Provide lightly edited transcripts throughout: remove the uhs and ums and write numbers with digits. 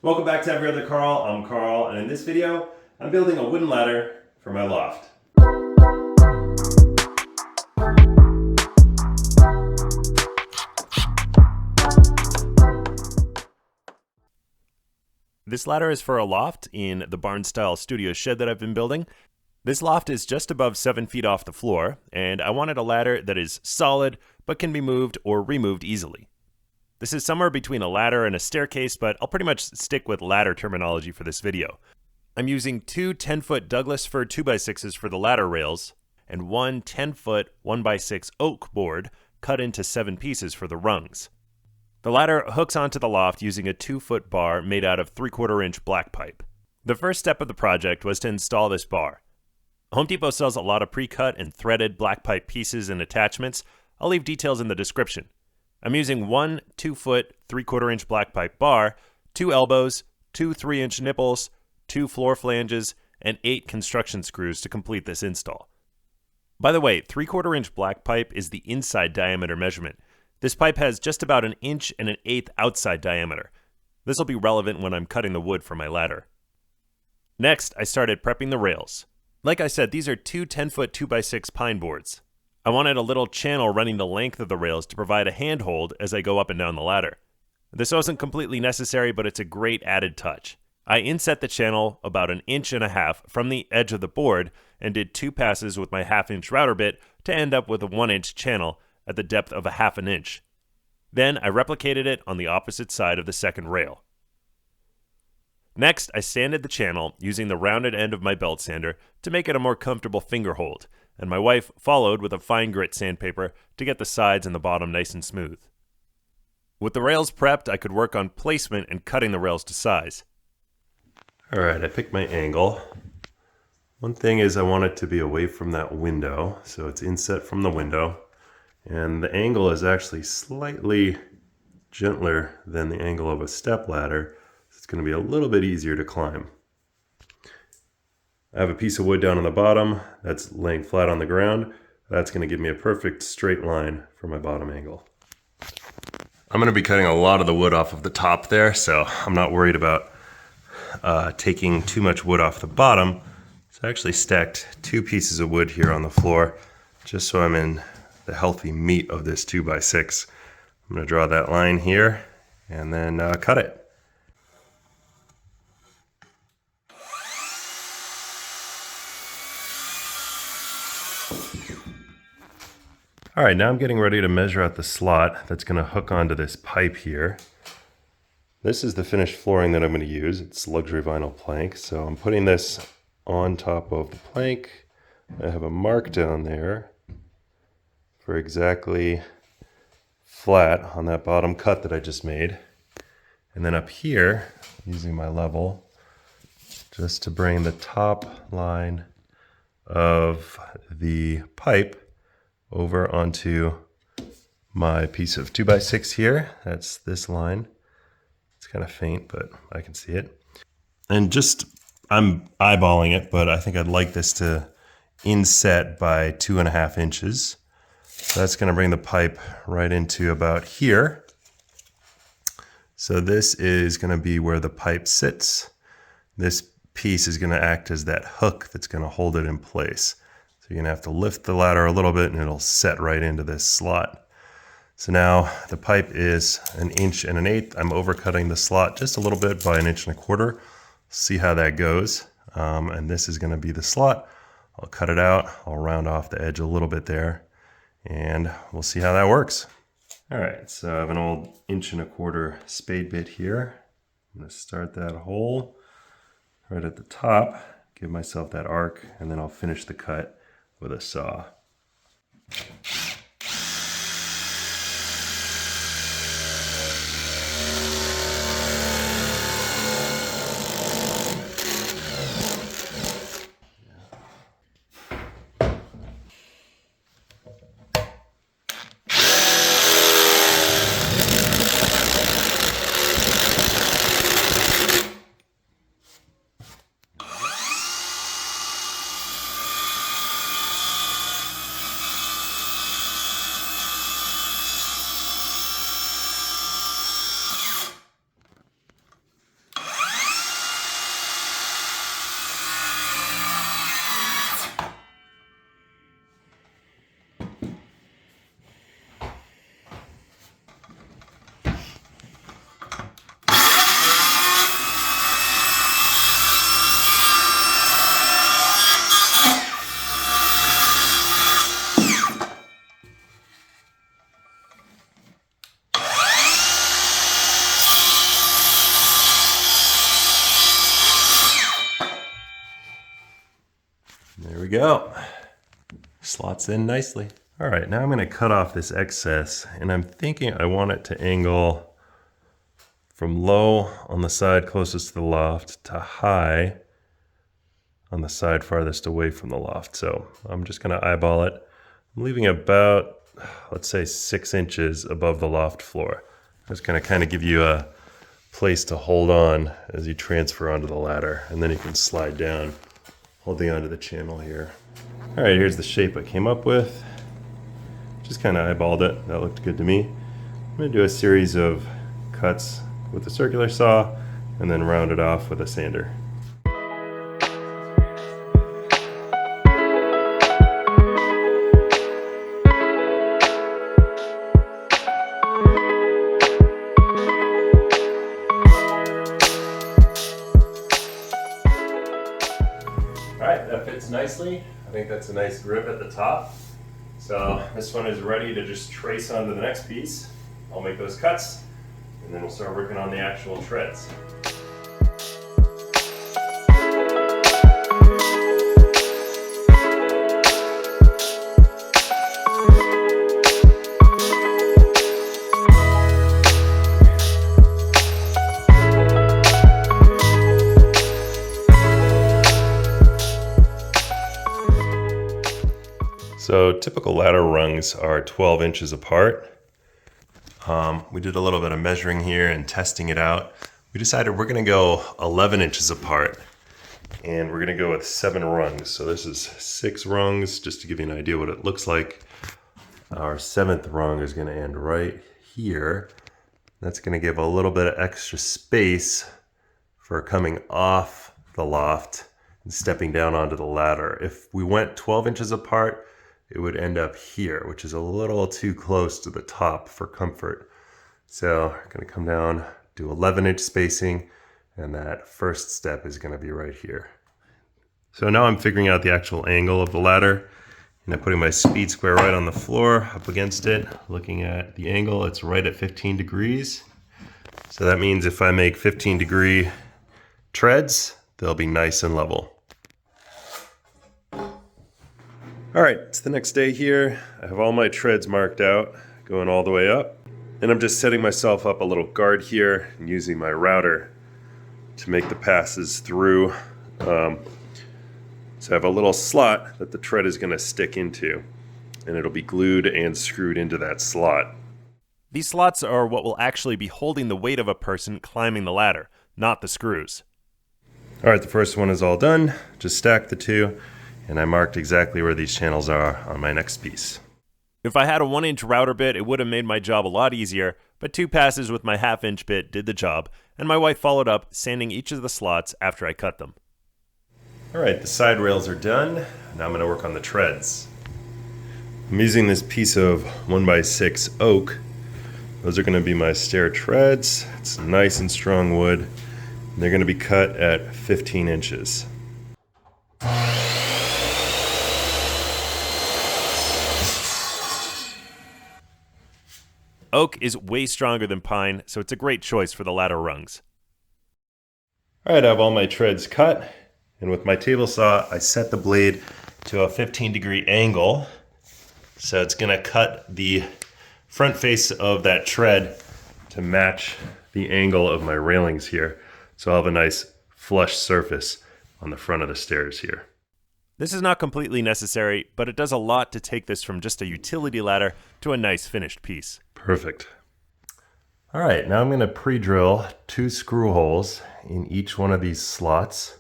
Welcome back to Every Other Carl. I'm Carl, and in this video, I'm building a wooden ladder for my loft. This ladder is for a loft in the barn-style studio shed that I've been building. This loft is just above 7 feet off the floor, and I wanted a ladder that is solid but can be moved or removed easily. This is somewhere between a ladder and a staircase, but I'll pretty much stick with ladder terminology for this video. I'm using two 10-foot Douglas fir 2x6s for the ladder rails, and one 10-foot 1x6 oak board cut into 7 pieces for the rungs. The ladder hooks onto the loft using a 2-foot bar made out of 3/4 inch black pipe. The first step of the project was to install this bar. Home Depot sells a lot of pre-cut and threaded black pipe pieces and attachments. I'll leave details in the description. I'm using one 2-foot 3/4 inch black pipe bar, 2 elbows, 2 3-inch nipples, 2 floor flanges, and 8 construction screws to complete this install. By the way, 3/4 inch black pipe is the inside diameter measurement. This pipe has just about 1 inch and 1/8 outside diameter. This will be relevant when I'm cutting the wood for my ladder. Next, I started prepping the rails. Like I said, these are two 10-foot 2x6 pine boards. I wanted a little channel running the length of the rails to provide a handhold as I go up and down the ladder. This wasn't completely necessary, but it's a great added touch. I inset the channel about 1.5 inches from the edge of the board and did 2 passes with my 1/2-inch router bit to end up with a 1-inch channel at the depth of 1/2 inch. Then I replicated it on the opposite side of the second rail. Next, I sanded the channel using the rounded end of my belt sander to make it a more comfortable finger hold, and my wife followed with a fine grit sandpaper to get the sides and the bottom nice and smooth. With the rails prepped, I could work on placement and cutting the rails to size. Alright, I picked my angle. One thing is I want it to be away from that window, so it's inset from the window, and the angle is actually slightly gentler than the angle of a step ladder. It's going to be a little bit easier to climb. I have a piece of wood down on the bottom that's laying flat on the ground. That's going to give me a perfect straight line for my bottom angle. I'm going to be cutting a lot of the wood off of the top there, so I'm not worried about taking too much wood off the bottom. So I actually stacked 2 pieces of wood here on the floor just so I'm in the healthy meat of this 2x6. I'm going to draw that line here and then cut it. All right, now I'm getting ready to measure out the slot that's going to hook onto this pipe here. This is the finished flooring that I'm going to use. It's luxury vinyl plank, so I'm putting this on top of the plank. I have a mark down there for exactly flat on that bottom cut that I just made. And then up here, using my level, just to bring the top line of the pipe over onto my piece of 2x6 here. That's this line. It's kind of faint, but I can see it. And just, I'm eyeballing it, but I think I'd like this to inset by 2.5 inches. So that's going to bring the pipe right into about here. So this is going to be where the pipe sits. This piece is going to act as that hook that's going to hold it in place. You're going to have to lift the ladder a little bit and it'll set right into this slot. So now the pipe is 1 1/8 inches. I'm overcutting the slot just a little bit by 1.25 inches. See how that goes. And this is going to be the slot. I'll cut it out. I'll round off the edge a little bit there and we'll see how that works. All right, so I have an old 1.25 inch spade bit here. I'm going to start that hole right at the top, give myself that arc, and then I'll finish the cut with a saw. go. Slots in nicely. All right, now I'm gonna cut off this excess, and I'm thinking I want it to angle from low on the side closest to the loft to high on the side farthest away from the loft. So I'm just gonna eyeball it. I'm leaving about, let's say 6 inches above the loft floor. I'm just gonna kind of give you a place to hold on as you transfer onto the ladder, and then you can slide down, holding onto the channel here. All right, here's the shape I came up with. Just kind of eyeballed it, that looked good to me. I'm gonna do a series of cuts with a circular saw and then round it off with a sander. Alright, that fits nicely. I think that's a nice grip at the top. So this one is ready to just trace onto the next piece. I'll make those cuts, and then we'll start working on the actual treads. So typical ladder rungs are 12 inches apart. We did a little bit of measuring here and testing it out. We decided we're gonna go 11 inches apart, and we're gonna go with 7 rungs. So this is 6 rungs, just to give you an idea what it looks like. Our 7th rung is gonna end right here. That's gonna give a little bit of extra space for coming off the loft and stepping down onto the ladder. If we went 12 inches apart, it would end up here, which is a little too close to the top for comfort. So we're gonna come down, do 11-inch spacing, and that first step is gonna be right here. So now I'm figuring out the actual angle of the ladder, and I'm putting my speed square right on the floor, up against it, looking at the angle. It's right at 15 degrees. So that means if I make 15-degree treads, they'll be nice and level. All right, it's the next day here. I have all my treads marked out, going all the way up. And I'm just setting myself up a little guard here and using my router to make the passes through. So I have a little slot that the tread is gonna stick into, and it'll be glued and screwed into that slot. These slots are what will actually be holding the weight of a person climbing the ladder, not the screws. All right, the first one is all done. Just stack the two. And I marked exactly where these channels are on my next piece. If I had a 1-inch router bit, it would have made my job a lot easier, but 2 passes with my 1/2-inch bit did the job, and my wife followed up, sanding each of the slots after I cut them. All right, the side rails are done. Now I'm gonna work on the treads. I'm using this piece of 1x6 oak. Those are gonna be my stair treads. It's nice and strong wood. And they're gonna be cut at 15 inches. Oak is way stronger than pine, so it's a great choice for the ladder rungs. All right, I have all my treads cut, and with my table saw, I set the blade to a 15-degree angle. So it's gonna cut the front face of that tread to match the angle of my railings here. So I'll have a nice flush surface on the front of the stairs here. This is not completely necessary, but it does a lot to take this from just a utility ladder to a nice finished piece. Perfect. All right, now I'm going to pre-drill 2 screw holes in each one of these slots.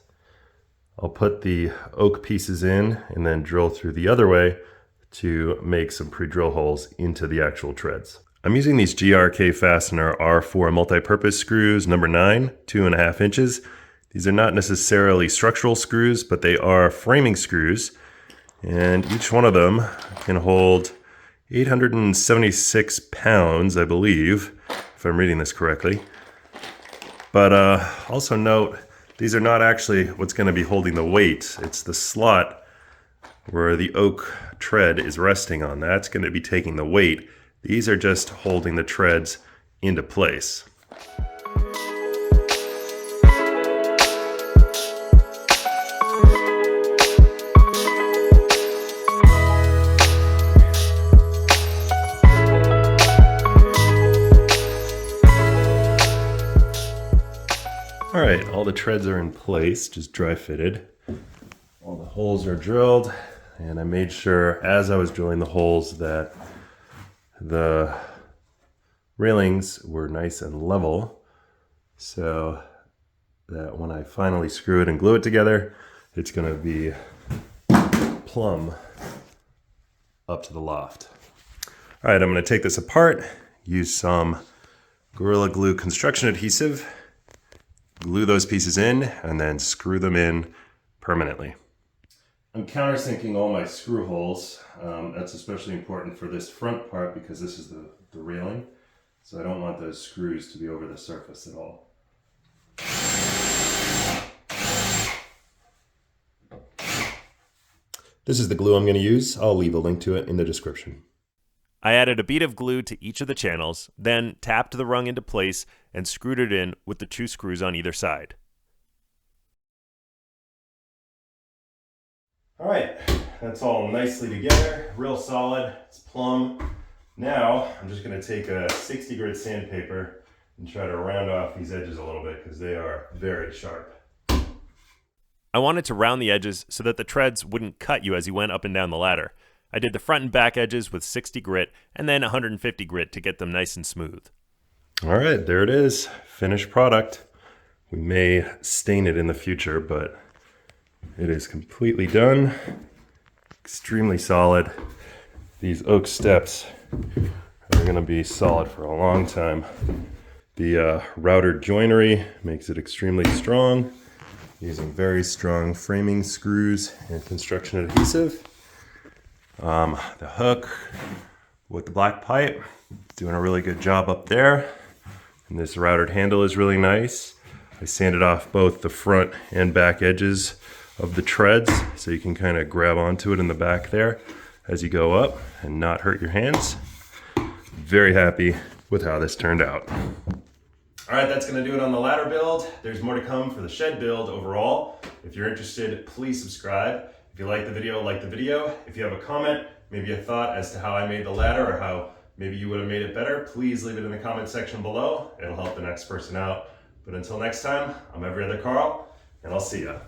I'll put the oak pieces in and then drill through the other way to make some pre-drill holes into the actual treads. I'm using these GRK Fastener R4 multi-purpose screws, number 9, 2.5 inches. These are not necessarily structural screws, but they are framing screws, and each one of them can hold 876 pounds, I believe, if I'm reading this correctly. But also note, these are not actually what's going to be holding the weight. It's the slot where the oak tread is resting on. That's going to be taking the weight. These are just holding the treads into place. All right, all the treads are in place, just dry fitted. All the holes are drilled, and I made sure as I was drilling the holes that the railings were nice and level, so that when I finally screw it and glue it together, it's gonna be plumb up to the loft. All right, I'm gonna take this apart, use some Gorilla Glue construction adhesive, glue those pieces in, and then screw them in permanently. I'm countersinking all my screw holes. That's especially important for this front part because this is the railing. So I don't want those screws to be over the surface at all. This is the glue I'm going to use. I'll leave a link to it in the description. I added a bead of glue to each of the channels, then tapped the rung into place and screwed it in with the 2 screws on either side. All right, that's all nicely together, real solid, it's plumb. Now, I'm just gonna take a 60 grit sandpaper and try to round off these edges a little bit because they are very sharp. I wanted to round the edges so that the treads wouldn't cut you as you went up and down the ladder. I did the front and back edges with 60 grit and then 150 grit to get them nice and smooth. All right, there it is, finished product. We may stain it in the future, but it is completely done, extremely solid. These oak steps are gonna be solid for a long time. The router joinery makes it extremely strong, using very strong framing screws and construction adhesive. The hook with the black pipe, doing a really good job up there. And this routered handle is really nice. I sanded off both the front and back edges of the treads so you can kind of grab onto it in the back there as you go up and not hurt your hands. Very happy with how this turned out. All right, that's gonna do it on the ladder build. There's more to come for the shed build overall. If you're interested, please subscribe. If you like the video, like the video. If you have a comment, maybe a thought as to how I made the ladder or how maybe you would have made it better, please leave it in the comment section below. It'll help the next person out. But until next time, I'm Every Other Carl, and I'll see ya.